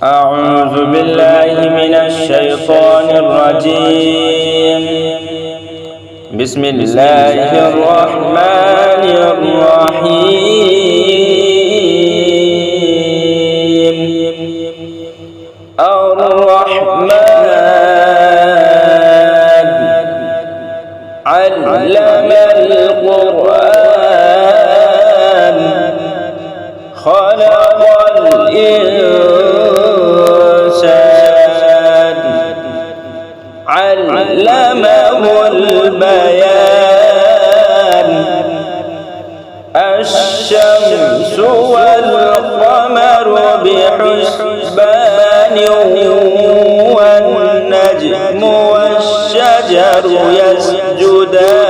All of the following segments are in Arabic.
أعوذ بالله من الشيطان الرجيم. بسم الله الرحمن الرحيم. الرحمن علم القرآن خلق الإنسان علمه البيان. الشمس والقمر بحسبان والنجم والشجر يسجدان.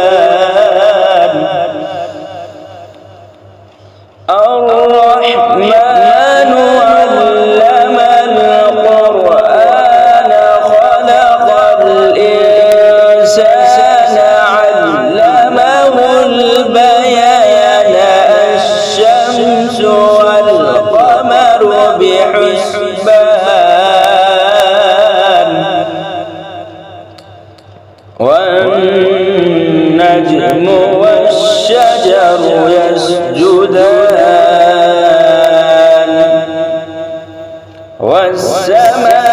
الرحمن علم القرآن خلق الإنسان علمه البيان. الشمس والقمر بحسبان والنجم والشجر يسجدان. والسماء